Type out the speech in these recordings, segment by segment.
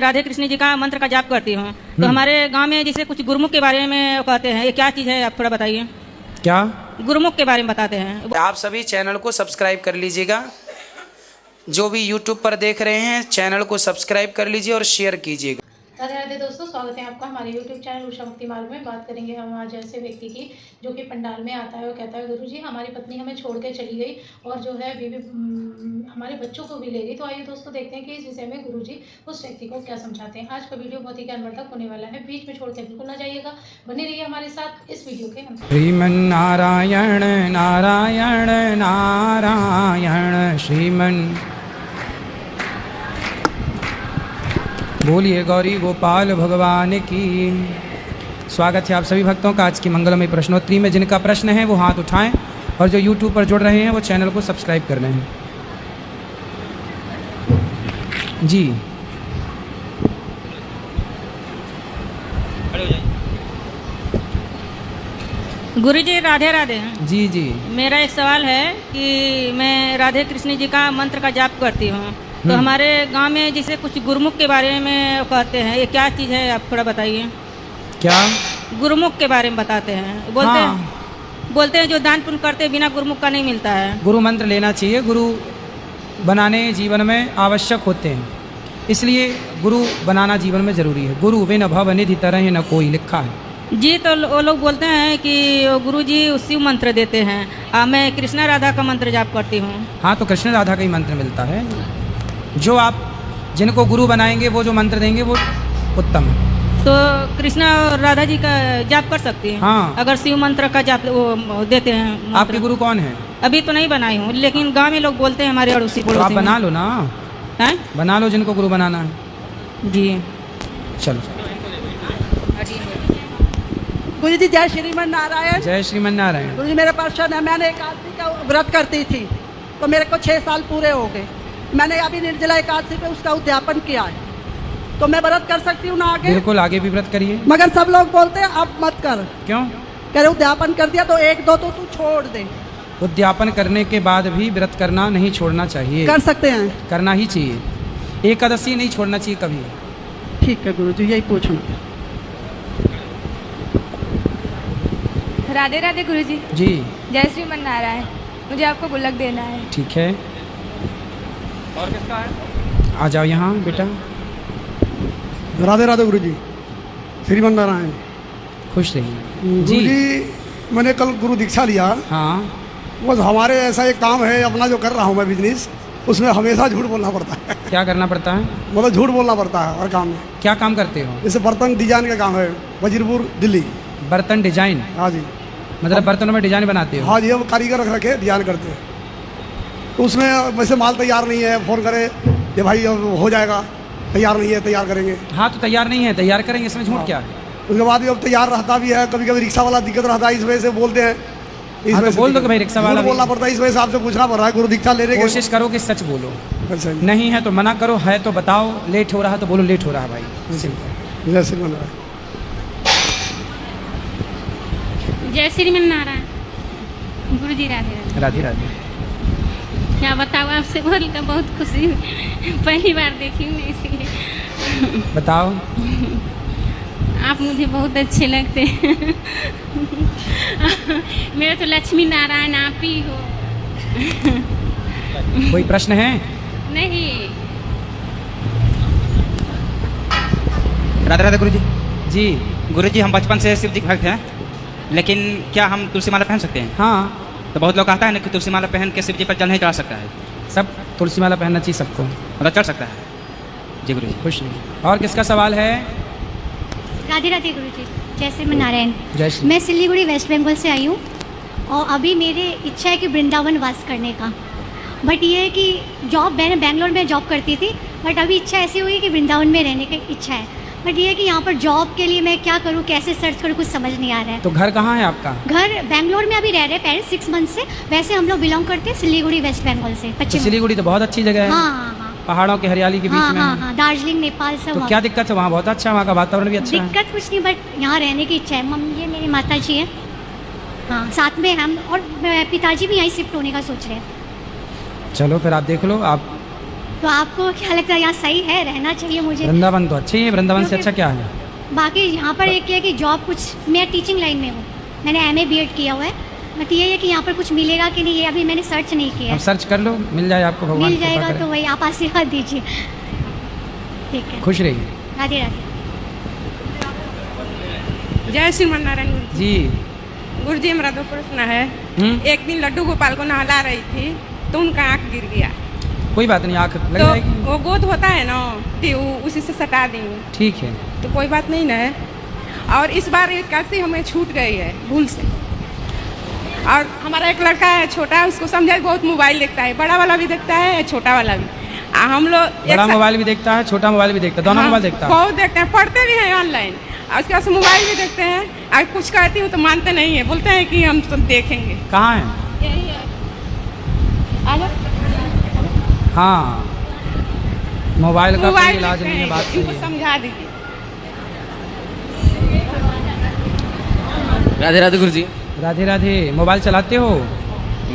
राधे कृष्ण जी का मंत्र का जाप करती हूँ। तो हमारे गांव में जैसे कुछ गुरुमुख के बारे में कहते हैं, ये क्या चीज़ है आप थोड़ा बताइए। क्या? गुरुमुख के बारे में बताते हैं। आप सभी चैनल को सब्सक्राइब कर लीजिएगा। जो भी यूट्यूब पर देख रहे हैं चैनल को सब्सक्राइब कर लीजिए और शेयर कीजिएगा। राधे राधे दोस्तों, स्वागत है आपका हमारे YouTube चैनल उषा मुक्ति मार्ग में। बात करेंगे हम आज ऐसे व्यक्ति की जो कि पंडाल में आता है और कहता है गुरुजी हमारी पत्नी हमें छोड़ के चली गई और जो है बीवी हमारे बच्चों को भी ले गई। तो आइए दोस्तों देखते हैं कि इस विषय में गुरुजी उस व्यक्ति को क्या समझाते हैं। आज का वीडियो बहुत ही ज्ञानवर्धक होने वाला है, बीच में छोड़ के बिल्कुल ना जाइएगा, बने रहिए हमारे साथ इस वीडियो के अंदर। श्रीमन्नारायण नारायण नारायण श्रीमन। बोलिए गौरी गोपाल भगवान की। स्वागत है आप सभी भक्तों का आज की मंगलमय प्रश्नोत्तरी में। जिनका प्रश्न है वो हाथ उठाएं और जो YouTube पर जुड़ रहे हैं वो चैनल को सब्सक्राइब कर रहे हैं जी। गुरुजी राधे राधे। जी जी। मेरा एक सवाल है कि मैं राधे कृष्ण जी का मंत्र का जाप करती हूँ। तो हमारे गांव में जैसे कुछ गुरुमुख के बारे में कहते हैं, ये क्या चीज़ है आप थोड़ा बताइए। क्या? गुरुमुख के बारे में बताते हैं, बोलते हैं जो दान पुण्य करते बिना गुरुमुख का नहीं मिलता है। गुरु मंत्र लेना चाहिए। गुरु बनाने जीवन में आवश्यक होते हैं, इसलिए गुरु बनाना जीवन में जरूरी है। गुरु बिन भव निधि तरह न कोई, लिखा है जी। तो वो लोग बोलते हैं कि गुरु जी शिव मंत्र देते हैं, मैं कृष्णा राधा का मंत्र जाप करती हूँ। हाँ, तो कृष्ण राधा का ही मंत्र मिलता है। जो आप जिनको गुरु बनाएंगे वो जो मंत्र देंगे वो उत्तम है। तो कृष्णा और राधा जी का जाप कर सकती हैं। हाँ। अगर शिव मंत्र का जाप वो देते हैं मंत्र। आपके गुरु कौन है? अभी तो नहीं बनाई हूँ, लेकिन गांव में लोग बोलते हैं हमारे अड़ोसी तो आप बना लो ना। हैं? बना लो जिनको गुरु बनाना है जी। चलो। गुरु जी जय श्रीमन नारायण। जय श्रीमन नारायण। गुरु जी मेरे प्रश्न है, मैंने एकादशी का व्रत करती थी तो मेरे को 6 साल पूरे हो गए। मैंने अभी निर्जला एकादशी पे उसका उद्यापन किया है, तो मैं व्रत कर सकती हूँ ना आगे? बिल्कुल, आगे भी व्रत करिए। मगर सब लोग बोलते हैं अब मत कर। क्यों? कह रहे उद्यापन कर दिया तो 1-2 तो तू छोड़ दे। उद्यापन करने के बाद भी व्रत करना नहीं छोड़ना चाहिए। कर सकते हैं? करना ही चाहिए। एकादशी नहीं छोड़ना चाहिए कभी। ठीक है गुरु जी, यही पूछना। राधे राधे गुरु जी। जी। जय श्रीमन नारायण। मुझे आपको गुल्लक देना है। ठीक है। और किसका है? आ जाओ यहाँ बेटा। राधे राधे गुरु जी। श्रीमन नारायण। खुश रहिए गुरु जी, मैंने कल गुरु दीक्षा लिया। हाँ। बस हमारे ऐसा एक काम है, अपना जो कर रहा हूँ मैं बिजनेस, उसमें हमेशा झूठ बोलना पड़ता है। क्या करना पड़ता है? मतलब झूठ बोलना पड़ता है हर काम में। क्या काम करते हो? जैसे बर्तन डिजाइन का काम है, वजीरपुर दिल्ली। बर्तन डिजाइन? हाँ जी। मतलब बर्तनों में डिजाइन बनाते हो? हाँ जी, हम कारीगर रख रखे डिजाइन करते हैं। तो उसमें वैसे माल तैयार नहीं है, फ़ोन करे कि भाई हो जाएगा, तैयार नहीं है, तैयार करेंगे। हाँ, तो तैयार नहीं है, तैयार करेंगे, इसमें झूठ क्या है? उसके बाद जब तैयार रहता भी है, कभी कभी रिक्शा वाला दिक्कत रहता है, इस वजह से बोलते हैं। हाँ, तो बोल दो कि भाई रिक्शा वाला बोलना पड़ता है, इस वजह से आपसे पूछना पड़ रहा है। गुरु दीक्षा लेने की कोशिश करो कि सच बोलो। अच्छा। नहीं है तो मना करो, है तो बताओ। लेट हो रहा है तो बोलो लेट हो रहा है भाई। जय श्रीमन नारायण। जय श्रीमन नारायण। गुरु जी राधे राधे। राधे राधे। क्या बताओ, आपसे बोलकर बहुत खुशी हुई, पहली बार देखी हूँ इसीलिए। बताओ। आप मुझे बहुत अच्छे लगते हैं। मेरे तो लक्ष्मी नारायण आप ही हो। कोई प्रश्न है? नहीं। राधे राधे गुरु जी। जी। गुरु जी, हम बचपन से शिव जी के भक्त हैं, लेकिन क्या हम तुलसी माला पहन सकते हैं? हाँ। तो बहुत लोग कहता है ना कि तुलसी माला पहन के शिव जी पर जल नहीं चढ़ा सकता है। सब तुलसी माला पहनना चाहिए सबको। मतलब चढ़ सकता है। जी गुरु जी। खुश नहीं। और किसका सवाल है? राधे राधे गुरु जी। जय श्रीमन नारायण। जय श्री। मैं सिलीगुड़ी वेस्ट बंगाल से आई हूँ और अभी मेरी इच्छा है कि वृंदावन वास करने का। बट ये है कि जॉब मैंने बेंगलोर में जॉब करती थी, बट अभी इच्छा ऐसी हुई कि वृंदावन में रहने की इच्छा है। बट ये है कि यहाँ पर जॉब के लिए मैं क्या करूँ, कैसे सर्च करूँ, कुछ समझ नहीं आ रहा है। तो घर कहाँ है आपका? घर बेंगलोर में अभी रह रहे हैं पेरेंट्स 6 मंथ से। वैसे हम लोग बिलोंग करते हैं सिलीगुड़ी वेस्ट बंगाल से, तो पश्चिम। सिलीगुड़ी तो बहुत अच्छी जगह है। हाँ हाँ हाँ। पहाड़ों की हरियाली के बीच हाँ में। हाँ हाँ, दार्जिलिंग नेपाल सब। तो क्या दिक्कत है? वहाँ बहुत अच्छा है, वहाँ का वातावरण भी अच्छा है। दिक्कत कुछ नहीं, बट यहाँ रहने की इच्छा है। मम्मी, ये मेरी माता जी है, हाँ, साथ में हम, और पिताजी भी यहीं शिफ्ट होने का सोच रहे हैं। चलो फिर आप देख लो, आप तो आपको क्या लगता है यहाँ सही है, रहना चाहिए मुझे? वृंदावन तो अच्छी है, वृंदावन से अच्छा क्या है? बाकी यहाँ पर एक है कि जॉब कुछ, मैं टीचिंग लाइन में हूँ, मैंने MA BEd किया हुआ है, बट ये है कि यहाँ पर कुछ मिलेगा कि नहीं, ये अभी मैंने सर्च नहीं किया अब है। सर्च कर लो, मिल जाए आपको, भगवान मिल कृपा जाएगा करे। तो वही आप आशीर्वाद दीजिए। ठीक है, खुश रहिए। राधे राधे। जय श्रीमान नारायण गुरु जी। गुरु जी, मेरा 2 प्रश्न है। एक दिन लड्डू गोपाल को नहला रही थी तो उनका आँख गिर गया, कोई बात नहीं, आँख लग तो जाएगी। वो गोद होता है ना, कि उसी से सटा दी, ठीक है, तो कोई बात नहीं ना है। और इस बार ये कैसे हमें छूट गई है भूल से। और हमारा एक लड़का है छोटा, उसको समझा बहुत मोबाइल देखता है, बड़ा वाला भी देखता है छोटा वाला भी। हम लोग बड़ा मोबाइल भी देखता है, छोटा मोबाइल भी देखता है, दोनों मोबाइल देखता है। बहुत देखते हैं, पढ़ते भी हैं ऑनलाइन, और उसके बाद मोबाइल भी देखते हैं। और कुछ कहती हूँ तो मानते नहीं है, बोलते हैं कि हम तो देखेंगे। कहाँ है? यही है। आ जाओ। हाँ, मोबाइल का कोई मोबाइल इलाज देखते नहीं है, हैं, बात सही इनको है। समझा दीजिए। राधे राधे गुरु जी। राधे राधे। मोबाइल चलाते हो?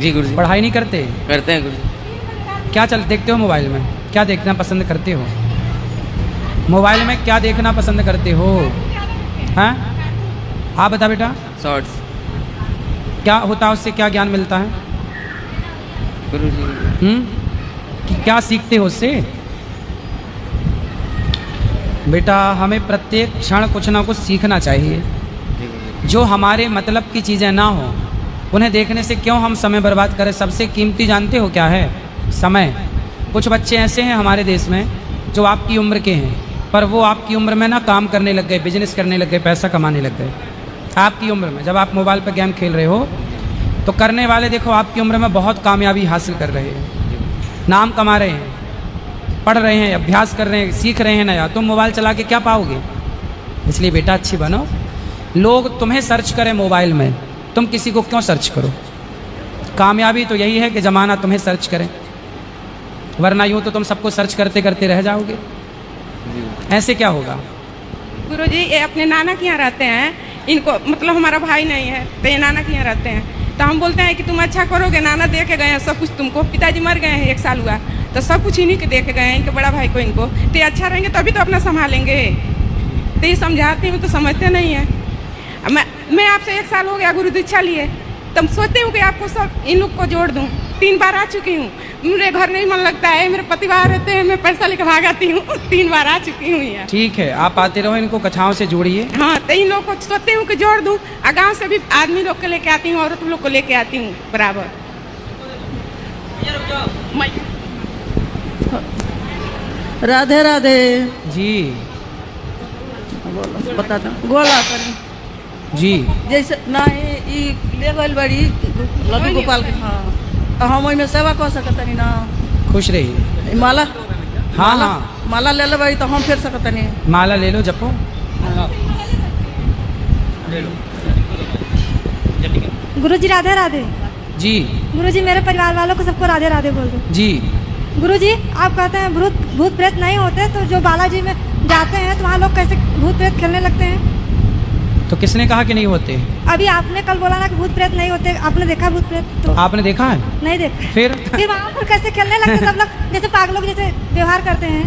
जी गुरु जी। पढ़ाई नहीं करते? करते हैं गुरु जी। क्या देखते हो मोबाइल में? क्या देखना पसंद करते हो? मोबाइल में क्या देखना पसंद करते हो? हैं? आप बता बेटा। शॉर्ट्स। क्या होता है उससे, क्या ज्ञान मिलता है गुरु जी? क्या सीखते हो उससे? बेटा, हमें प्रत्येक क्षण कुछ ना कुछ सीखना चाहिए। जो हमारे मतलब की चीज़ें ना हो उन्हें देखने से क्यों हम समय बर्बाद करें? सबसे कीमती जानते हो क्या है? समय। कुछ बच्चे ऐसे हैं हमारे देश में जो आपकी उम्र के हैं, पर वो आपकी उम्र में ना काम करने लग गए, बिजनेस करने लग गए, पैसा कमाने लग गए। आपकी उम्र में जब आप मोबाइल पर गेम खेल रहे हो तो करने वाले देखो आपकी उम्र में बहुत कामयाबी हासिल कर रहे हैं, नाम कमा रहे हैं, पढ़ रहे हैं, अभ्यास कर रहे हैं, सीख रहे हैं नया। तुम मोबाइल चला के क्या पाओगे? इसलिए बेटा अच्छी बनो। लोग तुम्हें सर्च करें मोबाइल में, तुम किसी को क्यों सर्च करो? कामयाबी तो यही है कि ज़माना तुम्हें सर्च करें, वरना यूँ तो तुम सबको सर्च करते करते रह जाओगे। ऐसे क्या होगा? गुरुजी, ये अपने नाना के यहाँ रहते हैं, इनको मतलब हमारा भाई नहीं है तो ये नाना के यहाँ रहते हैं। तो हम बोलते हैं कि तुम अच्छा करोगे, नाना दे के गए हैं सब कुछ तुमको, पिताजी मर गए हैं 1 साल हुआ, तो सब कुछ इन्हीं के दे के गए हैं, इनके बड़ा भाई को इनको। तो ये अच्छा रहेंगे तभी तो अपना संभालेंगे। तो ये समझाती हूँ तो समझते नहीं है। मैं आपसे 1 साल हो गया गुरु दीक्षा लिए, तब सोचती हूँ कि आपको सब इन लोग को जोड़ दूँ। 3 बार आ चुकी हूँ, मेरे घर नहीं मन लगता है, मेरे पति बाहर रहते हैं, मैं पैसा लेकर भाग आती हूँ। 3 बार आ चुकी हूँ यहाँ। ठीक है, आप आते रहो, इनको कथाओं से जोड़िए। हाँ, तो इन लोग को सोचती हूँ कि जोड़ दूँ, और गाँव से भी आदमी लोग को लेके आती हूँ, औरत लोग को लेके आती हूँ बराबर। राधे राधे जी। बता दो गोला करी जी। जैसे नहीं ले गई बड़ी लड्डू गोपाल के। हाँ, तो हम ओहिमे सेवा कर सकतनी ना। खुश रहिए। माला। हाँ माला, हाँ, माला ले लेबै तो हम फिर सकतनी। माला ले लो, जपो। गुरुजी राधे राधे। जी। गुरुजी, मेरे परिवार वालों को सबको राधे राधे बोल दो। जी। गुरुजी, आप कहते हैं भूत प्रेत नहीं होते, तो जो बालाजी में जाते हैं तो वहाँ लोग कैसे भूत प्रेत खेलने लगते हैं? तो किसने कहा कि नहीं होते? अभी आपने कल बोला ना कि भूत प्रेत नहीं होते, आपने देखा भूत प्रेत? तो आपने देखा है? नहीं देखा। फिर वहाँ पर कैसे खेलने लगते सब लोग, जैसे पागलों के जैसे व्यवहार करते हैं?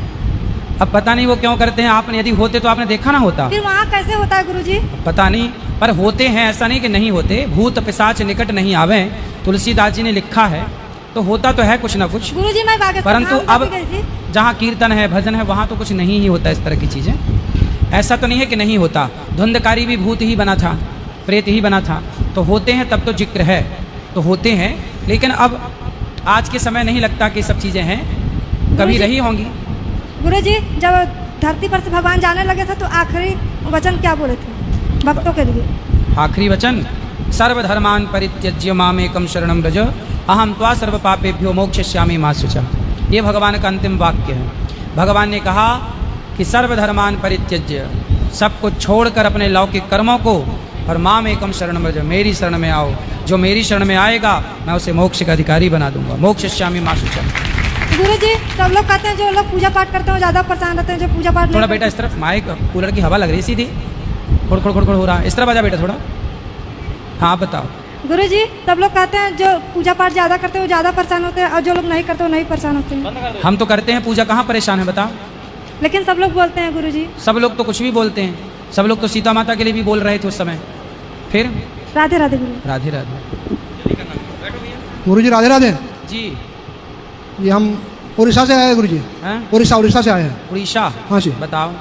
अब पता नहीं वो क्यों करते हैं। आपने यदि होते तो आपने देखा ना होता। फिर वहाँ कैसे होता है गुरुजी? पता नहीं, पर होते हैं, ऐसा नहीं कि नहीं होते। भूत पिशाच निकट नहीं आवे, तुलसीदास जी ने लिखा है, तो होता तो है कुछ ना कुछ। गुरुजी, मैं बागेश्वर परंतु धाम अब कभी गई थी। जहाँ कीर्तन है, भजन है, वहाँ तो कुछ नहीं ही होता इस तरह की चीज़ें। ऐसा तो नहीं है कि नहीं होता। धुंधकारी भी भूत ही बना था, प्रेत ही बना था, तो होते हैं, तब तो जिक्र है, तो होते हैं। लेकिन अब आज के समय नहीं लगता कि सब चीज़ें हैं, कभी रही होंगी। गुरुजी, जब धरती पर से भगवान जाने लगे थे तो आखिरी वचन क्या बोले थे भक्तों के लिए? आखिरी वचन, सर्वधर्मान परित्यज्य मामेकं शरणं व्रज अहम त्वा सर्व पापेभ्यो मोक्षयिष्यामि मा शुचा। ये भगवान का अंतिम वाक्य है। भगवान ने कहा कि सर्वधर्मान परित्यज्य, सब कुछ छोड़कर अपने लौकिक कर्मों को, और मामेकं शरणं व्रज, मेरी शरण में आओ। जो मेरी शरण में आएगा मैं उसे मोक्ष का अधिकारी बना दूंगा। मोक्षयिष्यामि मा शुचा। गुरुजी, सब लोग कहते हैं जो लोग पूजा पाठ करते हैं ज़्यादा परेशान रहते हैं, जो पूजा पाठ थोड़ा बेटा इस तरफ, माइक कूलर की हवा लग रही सीधी, खोड़ खोड़ खोड़ खोड़ हो रहा है, इस तरफ आ जा बेटा थोड़ा। हाँ बताओ। गुरुजी सब लोग कहते हैं जो पूजा पाठ ज़्यादा करते हैं वो ज़्यादा परेशान होते हैं और जो लोग नहीं करते वो नहीं परेशान होते हैं। हम तो करते हैं पूजा, कहाँ परेशान है बताओ। लेकिन सब लोग बोलते हैं गुरुजी। सब लोग तो कुछ भी बोलते हैं, सब लोग तो सीता माता के लिए भी बोल रहे थे उस समय। फिर राधे राधे गुरु। राधे राधे। गुरु जी राधे राधे जी। ये हम उड़ीसा से आए हैं गुरु जी। हैं? उड़ीसा से आए हैं। उड़ीसा? हाँ जी। बताओ।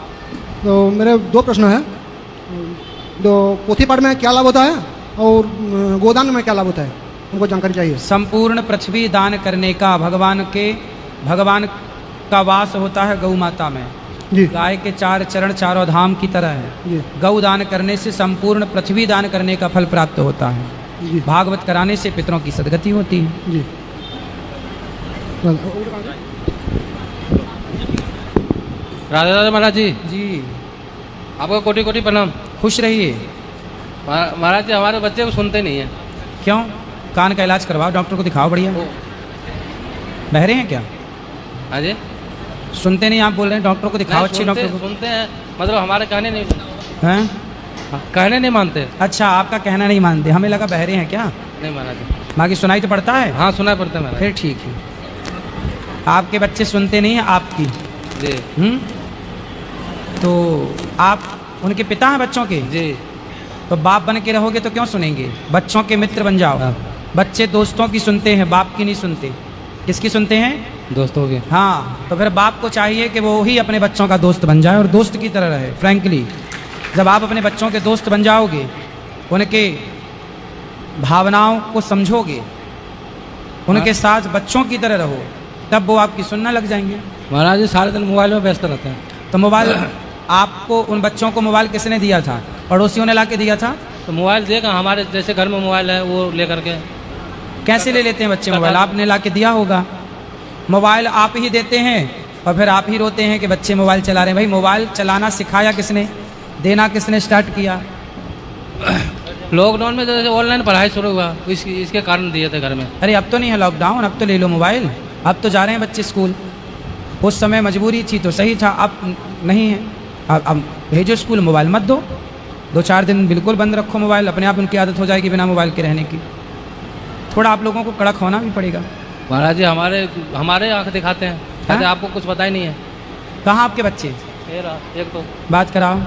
तो मेरे दो प्रश्न हैं। तो पोथी पाठ में क्या लाभ होता है और गोदान में क्या लाभ होता है, हमको जानकारी चाहिए। संपूर्ण पृथ्वी दान करने का भगवान का वास होता है गौ माता में जी। गाय के 4 चरण चारों धाम की तरह है जी। गौ दान करने से संपूर्ण पृथ्वी दान करने का फल प्राप्त होता है जी। भागवत कराने से पितरों की सदगति होती है जी। राधे राधे महाराज जी। जी। आपका कोटि कोटि प्रणाम। खुश रहिए। महाराज जी हमारे बच्चे को सुनते नहीं है। क्यों? कान का इलाज करवाओ, डॉक्टर को दिखाओ बढ़िया। बहरे हैं क्या? हाँ जी। सुनते नहीं आप बोल रहे हैं, डॉक्टर को दिखाओ, अच्छे डॉक्टर को। सुनते हैं, मतलब हमारे कहने नहीं हैं? कहने नहीं मानते। अच्छा, आपका कहना नहीं मानते, हमें लगा बहरे हैं क्या। नहीं महाराज जी। बाकी सुनाई तो पड़ता है। हाँ सुनाई पड़ता है महाराज। फिर ठीक है। आपके बच्चे सुनते नहीं हैं आपकी। जी। तो आप उनके पिता हैं बच्चों के। जी। तो बाप बन के रहोगे तो क्यों सुनेंगे, बच्चों के मित्र बन जाओ। बच्चे दोस्तों की सुनते हैं, बाप की नहीं सुनते। किसकी सुनते हैं? दोस्तों की। हाँ, तो फिर बाप को चाहिए कि वो ही अपने बच्चों का दोस्त बन जाए और दोस्त की तरह रहे। फ्रैंकली, जब आप अपने बच्चों के दोस्त बन जाओगे, उनके भावनाओं को समझोगे, उनके साथ बच्चों की तरह रहो, तब वो आपकी सुनना लग जाएंगे। महाराज जी सारे दिन मोबाइल में व्यस्त रहते हैं। तो मोबाइल आपको, उन बच्चों को मोबाइल किसने दिया था? पड़ोसियों ने ला के दिया था? तो मोबाइल देगा, हमारे जैसे घर में मोबाइल है वो ले करके। कैसे ले लेते हैं बच्चे मोबाइल? आपने ला के दिया होगा। मोबाइल आप ही देते हैं और फिर आप ही रोते हैं कि बच्चे मोबाइल चला रहे हैं। भाई मोबाइल चलाना सिखाया किसने, देना किसने स्टार्ट किया? लॉकडाउन में जैसे ऑनलाइन पढ़ाई शुरू हुआ, इसके कारण दिए थे घर में। अरे अब तो नहीं है लॉकडाउन, अब तो ले लो मोबाइल, अब तो जा रहे हैं बच्चे स्कूल। उस समय मजबूरी थी तो सही था, अब नहीं है। अब भेजो स्कूल, मोबाइल मत दो। 2-4 दिन बिल्कुल बंद रखो मोबाइल, अपने आप उनकी आदत हो जाएगी बिना मोबाइल के रहने की। थोड़ा आप लोगों को कड़क होना भी पड़ेगा। महाराज जी हमारे आँख दिखाते हैं, कहते आपको कुछ पता ही नहीं है। कहाँ आपके बच्चे? एक तो बात कराओ,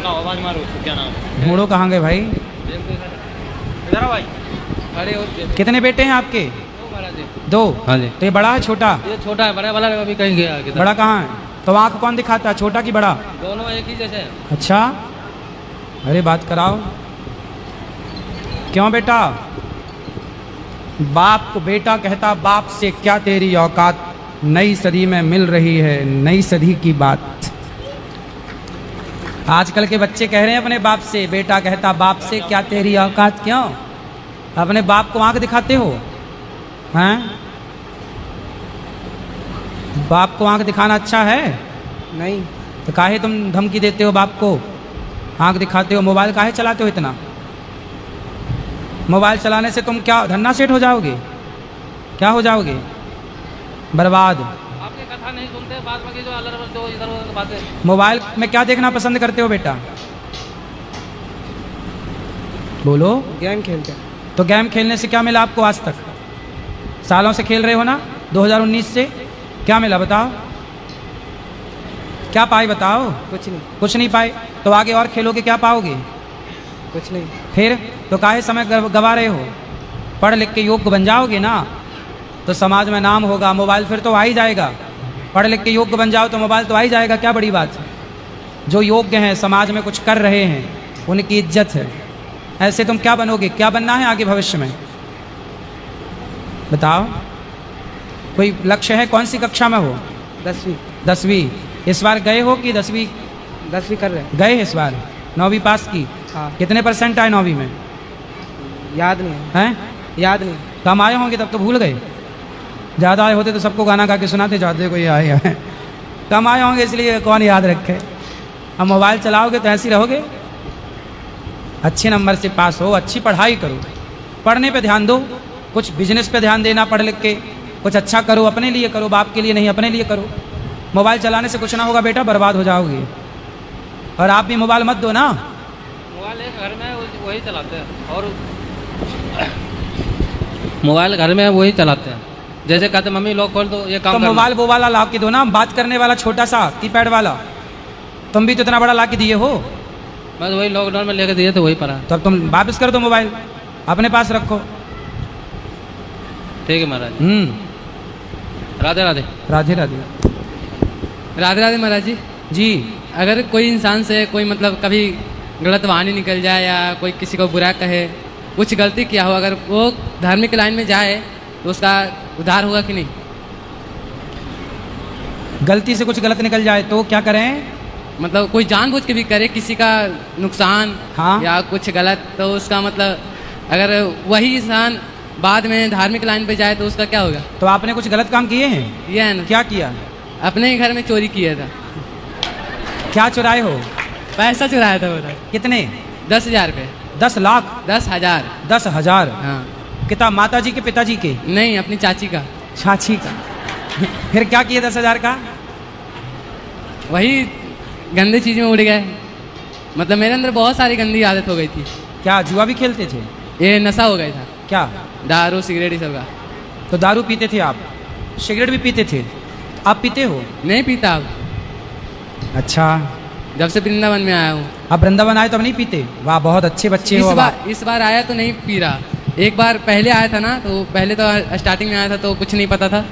आवाज मारो, क्या नाम? ढूंढो कहाँ गए भाई। इधर आओ भाई। अरे कितने बेटे हैं आपके? 2। हाँ जी। तो ये बड़ा है छोटा? ये छोटा है, बड़ा वाला अभी कहीं गया। बड़ा कहाँ है? तो आँख कौन दिखाता है, छोटा की बड़ा? दोनों एक ही जैसे हैं। अच्छा, अरे बात कराओ। क्यों बेटा? बाप को बेटा कहता, बाप से क्या तेरी औकात, नई सदी में मिल रही है नई सदी की बात। आजकल के बच्चे कह रहे हैं अपने बाप से, बेटा कहता बाप से क्या तेरी औकात। क्यों? अपने बाप को आंख दिखाते हो? हैं? बाप को आंख दिखाना अच्छा है? नहीं। तो काहे तुम धमकी देते हो बाप को, आंख दिखाते हो? मोबाइल काहे चलाते हो इतना? मोबाइल चलाने से तुम क्या धन्ना सेठ हो जाओगे? क्या हो जाओगे? बर्बाद। आपकी कथा नहीं सुनते, बात बाकी जो इधर उधर बातें। मोबाइल में क्या देखना पसंद करते हो बेटा? बोलो। गेम खेलते हैं। तो गेम खेलने से क्या मिला आपको आज तक? सालों से खेल रहे हो ना, 2019 से क्या मिला बताओ? क्या पाए बताओ? कुछ नहीं। कुछ नहीं पाए, तो आगे और खेलोगे क्या पाओगे? कुछ नहीं। फिर तो काहे समय गवा रहे हो? पढ़ लिख के योग्य बन जाओगे ना तो समाज में नाम होगा। मोबाइल फिर तो आ ही जाएगा, पढ़ लिख के योग्य बन जाओ तो मोबाइल तो आ ही जाएगा। क्या बड़ी बात है? जो योग्य हैं, समाज में कुछ कर रहे हैं, उनकी इज्जत है। ऐसे तुम क्या बनोगे? क्या बनना है आगे भविष्य में बताओ? कोई लक्ष्य है? कौन सी कक्षा में हो? 10वीं। 10वीं। इस बार गए हो कि 10वीं? 10वीं कर रहे हैं। गए इस बार? 9वीं पास की? हाँ। कितने % आए 9वीं में? याद नहीं हैं? याद नहीं। कम आए होंगे तब तो भूल गए। ज़्यादा आए होते तो सबको गाना गा के सुनाते जाते कोई आए हैं। कम आए होंगे इसलिए कौन याद रखे। अब मोबाइल चलाओगे तो ऐसे ही रहोगे। अच्छे नंबर से पास हो, अच्छी पढ़ाई करो, पढ़ने पे ध्यान दो, कुछ बिजनेस पे ध्यान देना, पढ़ लिख के कुछ अच्छा करो, अपने लिए करो, बाप के लिए नहीं, अपने लिए करो। मोबाइल चलाने से कुछ ना होगा बेटा, बर्बाद हो जाओगे। और आप भी मोबाइल मत दो ना। मोबाइल एक घर में वही चलाते हैं और मोबाइल घर में वही चलाते हैं। जैसे कहते मम्मी लॉक खोल दो ये काम तो करना। मोबाइल वो वाला ला के दो ना, बात करने वाला छोटा सा कीपैड वाला। तुम भी तो इतना बड़ा ला के दिए हो। बस वही लॉकडाउन में लेके दिए थे वही पड़ा। तो अब तुम वापस कर दो मोबाइल, अपने पास रखो। ठीक है महाराज। राधे राधे। राधे राधे। राधे राधे महाराज जी। जी। अगर कोई इंसान से कोई मतलब कभी गलत वाणी निकल जाए या कोई किसी को बुरा कहे, कुछ गलती किया हो, अगर वो धार्मिक लाइन में जाए तो उसका उद्धार होगा कि नहीं? गलती से कुछ गलत निकल जाए तो क्या करें? मतलब कोई जानबूझ के भी करे किसी का नुकसान, हाँ? या कुछ गलत, तो उसका मतलब अगर वही इंसान बाद में धार्मिक लाइन पे जाए तो उसका क्या होगा? तो आपने कुछ गलत काम किए हैं? किया है ना। क्या किया? अपने ही घर में चोरी किया था। क्या चुराए हो? पैसा चुराया था वो। कितने? 10,000 रुपये। 10 लाख? 10,000। 10,000? हाँ। कितना, माता जी के पिताजी के? नहीं, अपनी चाची का। चाची का। फिर क्या किए 10,000 का? वही गंदी चीज में उड़ गए। मतलब मेरे अंदर बहुत सारी गंदी आदत हो गई थी। क्या जुआ भी खेलते थे? ये नशा हो गया था। क्या? दारू सिगरेट ये सब का। तो दारू पीते थे आप, सिगरेट भी पीते थे? आप पीते हो? नहीं पीता अब। अच्छा। जब से वृंदावन में आया हूँ। अब वृंदावन आए तो अब नहीं पीते? वाह, बहुत अच्छे बच्चे हो। इस बार आया तो नहीं पी रहा। एक बार पहले आया था ना, तो पहले तो स्टार्टिंग में आया था तो कुछ नहीं पता था।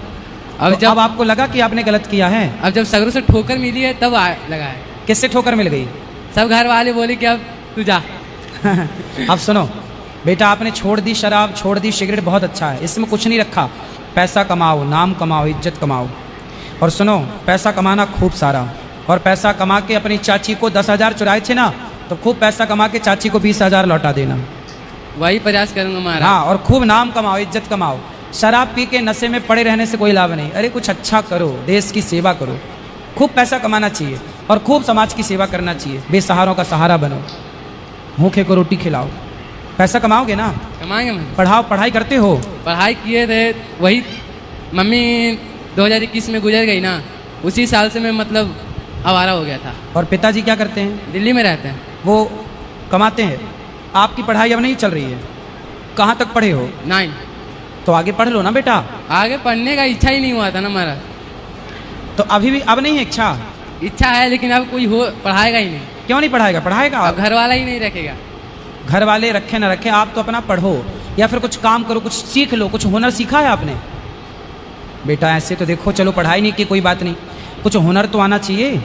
अब जब आपको लगा कि आपने गलत किया है? अब जब सगरों से ठोकर मिली है तब लगा है। किससे ठोकर मिल गई? सब घर वाले बोले कि अब तू जा। अब सुनो बेटा, आपने छोड़ दी शराब, छोड़ दी सिगरेट, बहुत अच्छा है। इसमें कुछ नहीं रखा। पैसा कमाओ, नाम कमाओ, इज्जत कमाओ। और सुनो, पैसा कमाना खूब सारा, और पैसा कमा के अपनी चाची को 10,000 चुराए थे ना, तो खूब पैसा कमा के चाची को 20,000 लौटा देना। वही प्रयास करूंगा महाराज। हाँ, और खूब नाम कमाओ, इज्जत कमाओ। शराब पी के नशे में पड़े रहने से कोई लाभ नहीं। अरे कुछ अच्छा करो, देश की सेवा करो। खूब पैसा कमाना चाहिए और खूब समाज की सेवा करना चाहिए। बेसहारों का सहारा बनो, भूखे को रोटी खिलाओ। पैसा कमाओगे ना? कमाएंगे मैं। पढ़ाओ, पढ़ाई करते हो? पढ़ाई किए थे, वही मम्मी 2021 में गुजर गई ना, उसी साल से मैं मतलब आवारा हो गया था। और पिताजी क्या करते हैं? दिल्ली में रहते हैं। वो कमाते हैं। आपकी पढ़ाई अब नहीं चल रही है? कहाँ तक पढ़े हो? 9। तो आगे पढ़ लो ना बेटा। आगे पढ़ने का इच्छा ही नहीं हुआ था ना हमारा। तो अभी भी अब नहीं है इच्छा? इच्छा है, लेकिन अब कोई हो पढ़ाएगा ही नहीं। क्यों नहीं पढ़ाएगा? पढ़ाएगा। अब घर वाला ही नहीं रखेगा। घर वाले रखे ना रखे, आप तो अपना पढ़ो या फिर कुछ काम करो, कुछ सीख लो। कुछ हुनर सीखा है आपने? बेटा ऐसे तो देखो, चलो पढ़ाई नहीं की कोई बात नहीं, कुछ हुनर तो आना चाहिए,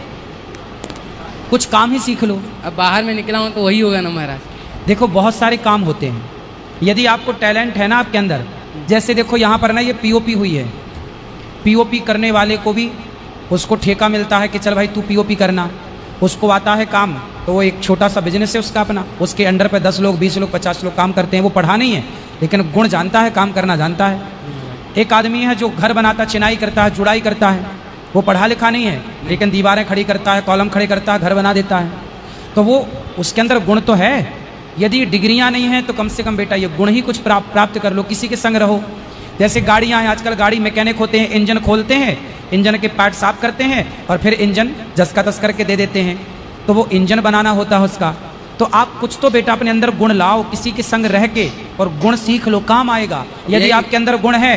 कुछ काम ही सीख लो। अब बाहर में निकला हूँ तो वही होगा ना महाराज। देखो बहुत सारे काम होते हैं, यदि आपको टैलेंट है ना आपके अंदर। जैसे देखो यहाँ पर ना ये पीओपी हुई है, पीओपी करने वाले को भी उसको ठेका मिलता है कि चल भाई तू पीओपी करना। उसको आता है काम, तो वो एक छोटा सा बिजनेस है उसका अपना, उसके अंडर पे 10 लोग 20 लोग 50 लोग काम करते हैं। वो पढ़ा नहीं है लेकिन गुण जानता है, काम करना जानता है। एक आदमी है जो घर बनाता, चिनाई करता है, जुड़ाई करता है, वो पढ़ा लिखा नहीं है लेकिन दीवारें खड़ी करता है, कॉलम खड़े करता है, घर बना देता है। तो वो उसके अंदर गुण तो है। यदि डिग्रियां नहीं हैं तो कम से कम बेटा ये गुण ही कुछ प्राप्त कर लो, किसी के संग रहो। जैसे गाड़ियां हैं, आजकल गाड़ी मैकेनिक होते हैं, इंजन खोलते हैं, इंजन के पार्ट साफ करते हैं और फिर इंजन जस का तस करके दे देते हैं। तो वो इंजन बनाना होता है उसका। तो आप कुछ तो बेटा अपने अंदर गुण लाओ, किसी के संग रह के, और गुण सीख लो, काम आएगा। यदि आपके अंदर गुण है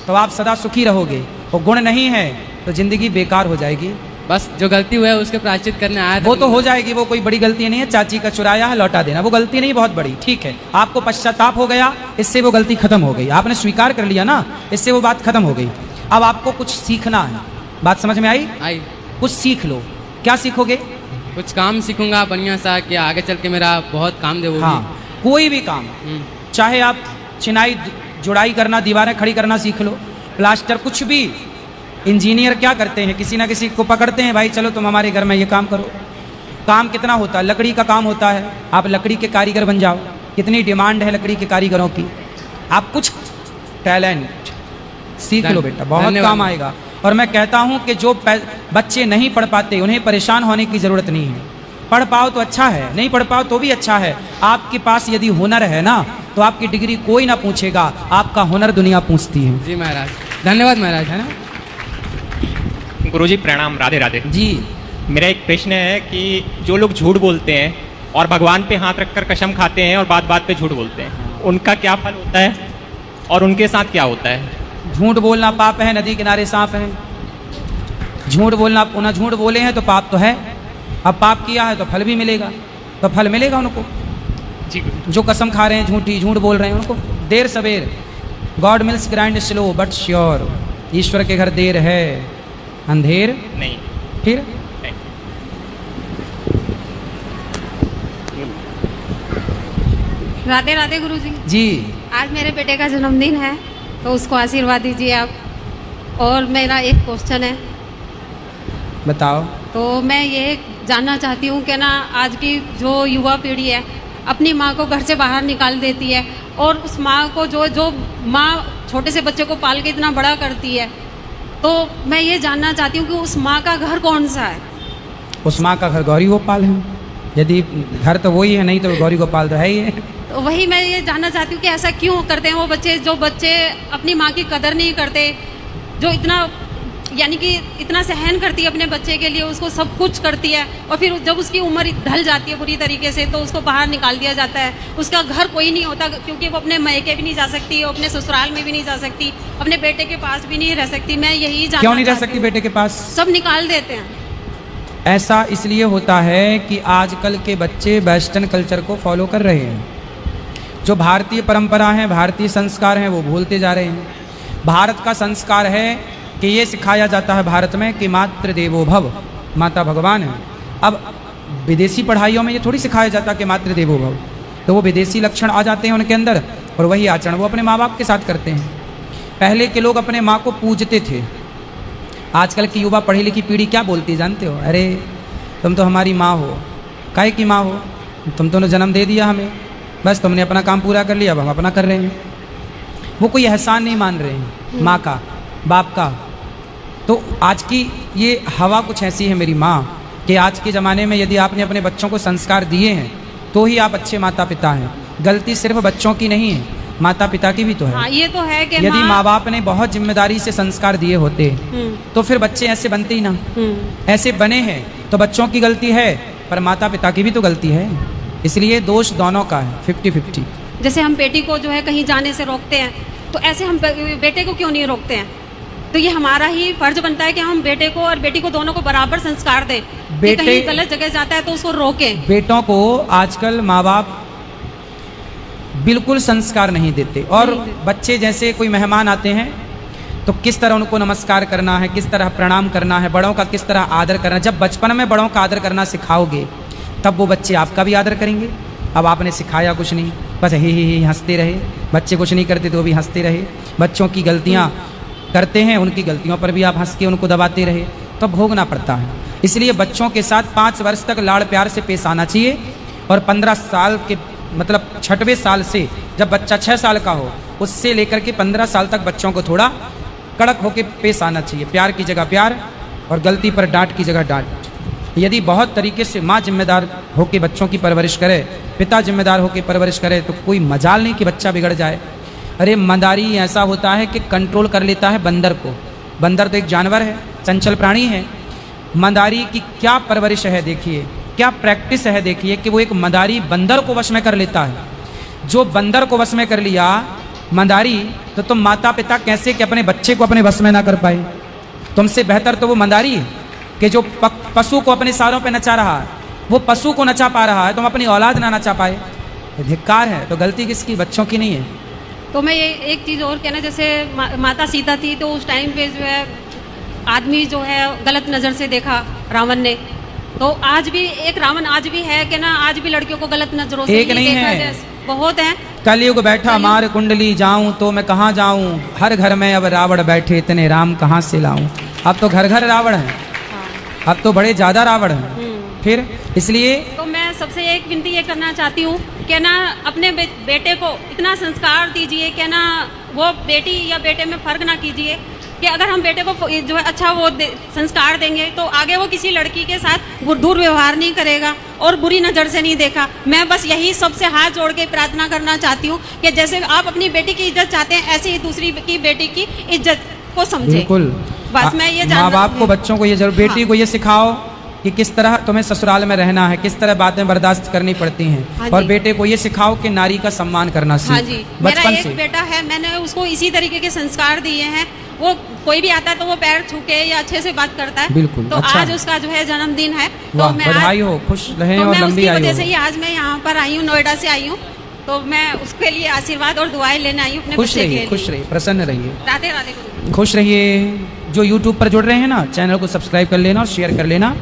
तो आप सदा सुखी रहोगे, और गुण नहीं है तो जिंदगी बेकार हो जाएगी। बस जो गलती हुआ है उसके प्रायश्चित करने आया था। वो तो हो जाएगी, वो कोई बड़ी गलती नहीं है। चाची का चुराया है, लौटा देना, वो गलती नहीं बहुत बड़ी, ठीक है। आपको पश्चाताप हो गया, इससे वो गलती खत्म हो गई, आपने स्वीकार कर लिया ना, इससे वो बात खत्म हो गई। अब आपको कुछ सीखना है। बात समझ में आई? कुछ सीख लो। क्या सीखोगे? कुछ काम सीखूंगा बढ़िया सा, कि आगे चल के मेरा बहुत काम दे। हाँ, कोई भी काम, चाहे आप चिनाई जुड़ाई करना, दीवारें खड़ी करना सीख लो, प्लास्टर, कुछ भी। इंजीनियर क्या करते हैं, किसी ना किसी को पकड़ते हैं, भाई चलो तुम हमारे घर में ये काम करो। काम कितना होता है, लकड़ी का काम होता है, आप लकड़ी के कारीगर बन जाओ। कितनी डिमांड है लकड़ी के कारीगरों की। आप कुछ टैलेंट सीख लो बेटा, बहुत काम आएगा। और मैं कहता हूँ कि जो बच्चे नहीं पढ़ पाते उन्हें परेशान होने की ज़रूरत नहीं है। पढ़ पाओ तो अच्छा है, नहीं पढ़ पाओ तो भी अच्छा है। आपके पास यदि हुनर है ना तो आपकी डिग्री कोई ना पूछेगा, आपका हुनर दुनिया पूछती है। जी महाराज, धन्यवाद महाराज। है ना गुरुजी प्रणाम, राधे राधे जी। मेरा एक प्रश्न है कि जो लोग झूठ बोलते हैं और भगवान पे हाथ रखकर कसम खाते हैं और बात बात पे झूठ बोलते हैं, उनका क्या फल होता है और उनके साथ क्या होता है? झूठ बोलना पाप है, नदी किनारे सांप है। झूठ बोलना, उन्हें झूठ बोले हैं तो पाप तो है, अब पाप किया है तो फल भी मिलेगा, तो फल मिलेगा उनको। जो कसम खा रहे हैं झूठी, झूठ बोल रहे हैं, उनको देर सवेर, God mills grind slow but sure, ईश्वर के घर देर है अंधेर नहीं। फिर राधे राधे गुरुजी। जी, आज मेरे बेटे का जन्मदिन है तो उसको आशीर्वाद दीजिए आप। और मेरा एक क्वेश्चन है, बताओ। तो मैं ये जानना चाहती हूँ कि ना आज की जो युवा पीढ़ी है अपनी माँ को घर से बाहर निकाल देती है, और उस माँ को जो माँ छोटे से बच्चे को पाल के इतना बड़ा करती है, तो मैं ये जानना चाहती हूँ कि उस माँ का घर कौन सा है? उस माँ का घर गौरी गोपाल है। यदि घर तो वही है, नहीं तो गौरी गोपाल तो है ही है। तो वही मैं ये जानना चाहती हूँ कि ऐसा क्यों करते हैं वो बच्चे, जो बच्चे अपनी माँ की कदर नहीं करते, जो इतना यानी कि इतना सहन करती है अपने बच्चे के लिए, उसको सब कुछ करती है, और फिर जब उसकी उम्र ढल जाती है बुरी तरीके से तो उसको बाहर निकाल दिया जाता है। उसका घर कोई नहीं होता, क्योंकि वो अपने मायके भी नहीं जा सकती, अपने ससुराल में भी नहीं जा सकती, अपने बेटे के पास भी नहीं रह सकती। मैं यही जानना क्यों नहीं रह सकती बेटे के पास? सब निकाल देते हैं। ऐसा इसलिए होता है कि आजकल के बच्चे वेस्टर्न कल्चर को फॉलो कर रहे हैं। जो भारतीय परंपरा है, भारतीय संस्कार हैं, वो भूलते जा रहे हैं। भारत का संस्कार है कि ये सिखाया जाता है भारत में कि मातृ देवो भव, माता भगवान है। अब विदेशी पढ़ाइयों में ये थोड़ी सिखाया जाता कि मातृ देवो भव, तो वो विदेशी लक्षण आ जाते हैं उनके अंदर, और वही आचरण वो अपने माँ बाप के साथ करते हैं। पहले के लोग अपने माँ को पूजते थे। आजकल की युवा पढ़ी लिखी पीढ़ी क्या बोलती जानते हो? अरे तुम तो हमारी माँ हो। काहे की माँ हो? तुम तो ने जन्म दे दिया हमें, बस तुमने अपना काम पूरा कर लिया, अब हम अपना कर रहे हैं। वो कोई एहसान नहीं मान रहे हैं माँ का, बाप का। तो आज की ये हवा कुछ ऐसी है मेरी माँ, कि आज के ज़माने में यदि आपने अपने बच्चों को संस्कार दिए हैं तो ही आप अच्छे माता पिता हैं। गलती सिर्फ बच्चों की नहीं है, माता पिता की भी तो है। हाँ, ये तो है कि यदि माँ बाप ने बहुत जिम्मेदारी से संस्कार दिए होते तो फिर बच्चे ऐसे बनते ही ना। ऐसे बने हैं तो बच्चों की गलती है, पर माता पिता की भी तो गलती है। इसलिए दोष दोनों का है, 50-50। जैसे हम बेटी को जो है कहीं जाने से रोकते हैं, तो ऐसे हम बेटे को क्यों नहीं रोकते हैं? तो ये हमारा ही फर्ज बनता है कि हम बेटे को और बेटी को दोनों को बराबर संस्कार दें। कि कहीं गलत जगह जाता है तो उसको रोकें। बेटों को आजकल माँ बाप बिल्कुल संस्कार नहीं देते, और बच्चे जैसे कोई मेहमान आते हैं तो किस तरह उनको नमस्कार करना है, किस तरह प्रणाम करना है, बड़ों का किस तरह आदर करना है। जब बचपन में बड़ों का आदर करना सिखाओगे तब वो बच्चे आपका भी आदर करेंगे। अब आपने सिखाया कुछ नहीं, बस ही हंसते रहे। बच्चे कुछ नहीं करते तो भी हंसते रहे। बच्चों की गलतियाँ करते हैं, उनकी गलतियों पर भी आप हंस के उनको दबाते रहे तो भोगना पड़ता है। इसलिए बच्चों के साथ 5 वर्ष तक लाड़ प्यार से पेश आना चाहिए, और 15 साल के मतलब 6वें साल से, जब बच्चा 6 साल का हो, उससे लेकर के 15 साल तक बच्चों को थोड़ा कड़क होकर पेश आना चाहिए। प्यार की जगह प्यार, और गलती पर डांट की जगह डांट। यदि बहुत तरीके से माँ जिम्मेदार होकर बच्चों की परवरिश करे, पिता जिम्मेदार होकर परवरिश करे, तो कोई मजाल नहीं कि बच्चा बिगड़ जाए। अरे मदारी ऐसा होता है कि कंट्रोल कर लेता है बंदर को। बंदर तो एक जानवर है, चंचल प्राणी है। मदारी की क्या परवरिश है देखिए, क्या प्रैक्टिस है देखिए, कि वो एक मदारी बंदर को वश में कर लेता है। जो बंदर को वश में कर लिया मदारी, तो तुम माता पिता कैसे कि अपने बच्चे को अपने वश में ना कर पाए? तुमसे बेहतर तो वो मदारी है कि जो पशु को अपने सारों पे नचा रहा है, वो पशु को नचा पा रहा है, तुम अपनी औलाद ना नचा पाए। धिक्कार है। तो गलती किसकी? बच्चों की नहीं है। तो मैं ये एक चीज़ और कहना, जैसे माता सीता थी तो उस टाइम पे जो है आदमी जो है गलत नज़र से देखा रावण ने, तो आज भी एक रावण आज भी है कि ना, आज भी लड़कियों को गलत नजरों से एक नहीं है, बहुत है। कलयुग बैठा मार कुंडली जाऊं तो मैं कहाँ जाऊं, हर घर में अब रावण बैठे इतने राम कहाँ से लाऊं। अब तो घर घर रावण है, अब तो बड़े ज़्यादा रावण हैं। फिर इसलिए तो मैं सबसे एक विनती ये करना चाहती हूँ कि ना अपने बेटे को इतना संस्कार दीजिए कि ना वो बेटी या बेटे में फ़र्क ना कीजिए, कि अगर हम बेटे को जो है अच्छा वो संस्कार देंगे तो आगे वो किसी लड़की के साथ दुर्व्यवहार नहीं करेगा और बुरी नज़र से नहीं देखा। मैं बस यही सबसे हाथ जोड़ के प्रार्थना करना चाहती हूँ कि जैसे आप अपनी बेटी की इज्जत चाहते हैं, ऐसे ही दूसरी की बेटी की इज्जत को समझे। बिल्कुल, बस मैं ये माँ बाप को बच्चों को ये जरूर, बेटी को ये सिखाओ कि किस तरह तुम्हें ससुराल में रहना है, किस तरह बातें बर्दाश्त करनी पड़ती हैं। हाँ और जी। बेटे को ये सिखाओ कि नारी का सम्मान करना हाँ सीख जी, मेरा बचपन एक से। बेटा है, मैंने उसको इसी तरीके के संस्कार दिए हैं। वो कोई भी आता है तो वो पैर छू के या अच्छे से बात करता है। बिल्कुल, तो अच्छा आज उसका जो है जन्मदिन है, तो वाह, मैं आज बधाई हो, खुश रहें तो और मैं लंबी उसकी आयु वजह से हो। ही आज मैं यहाँ पर आई हूँ, नोएडा से आई हूँ। तो मैं उसके लिए आशीर्वाद और दुआएं लेने आई हूँ अपने खुश बच्चे के रहिए, लिए। खुश रहिए, प्रसन्न रहिए, राधे राधे गुरु। खुश रहिए। जो यूट्यूब पर जुड़ रहे हैं ना, चैनल को सब्सक्राइब कर लेना और शेयर कर लेना।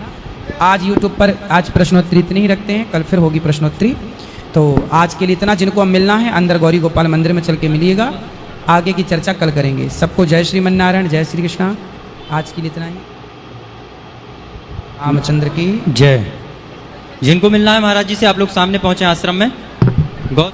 आज यूट्यूब पर आज प्रश्नोत्तरी इतनी ही रखते हैं, कल फिर होगी प्रश्नोत्तरी। तो आज के लिए इतना। जिनको अब मिलना है अंदर गौरी गोपाल मंदिर में चल के मिलिएगा, आगे की चर्चा कल करेंगे। सबको जय श्रीमन नारायण, जय श्री कृष्णा। आज के लिए इतना ही। रामचंद्र की जय। जिनको मिलना है महाराज जी से आप लोग सामने पहुंचे आश्रम में। गौ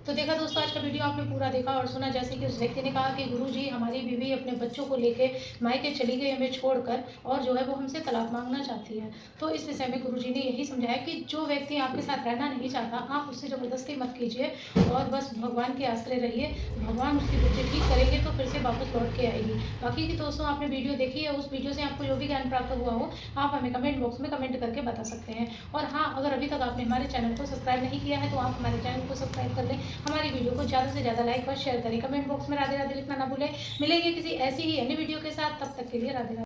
तो देखा दोस्तों, आज का वीडियो आपने पूरा देखा और सुना। जैसे कि उस व्यक्ति ने कहा कि गुरुजी हमारी बीवी अपने बच्चों को लेके मायके चली गई हमें छोड़कर, और जो है वो हमसे तलाक मांगना चाहती है। तो इस विषय में गुरुजी ने यही समझाया कि जो व्यक्ति आपके साथ रहना नहीं चाहता, आप उससे ज़बरदस्ती मत कीजिए और बस भगवान के आश्रय रहिए। भगवान उसकी बुद्धि ठीक करेंगे तो फिर से वापस लौट के आएगी। बाकी की दोस्तों आपने वीडियो देखी है, उस वीडियो से आपको जो भी ज्ञान प्राप्त हुआ हो आप हमें कमेंट बॉक्स में कमेंट करके बता सकते हैं। और हाँ, अगर अभी तक आपने हमारे चैनल को सब्सक्राइब नहीं किया है तो आप हमारे चैनल को सब्सक्राइब कर लें, हमारी वीडियो को ज़्यादा से ज़्यादा लाइक और शेयर करें। कमेंट बॉक्स में राधे राधे लिखना ना भूलें। मिलेंगे किसी ऐसी ही अन्य वीडियो के साथ, तब तक के लिए राधे राधे।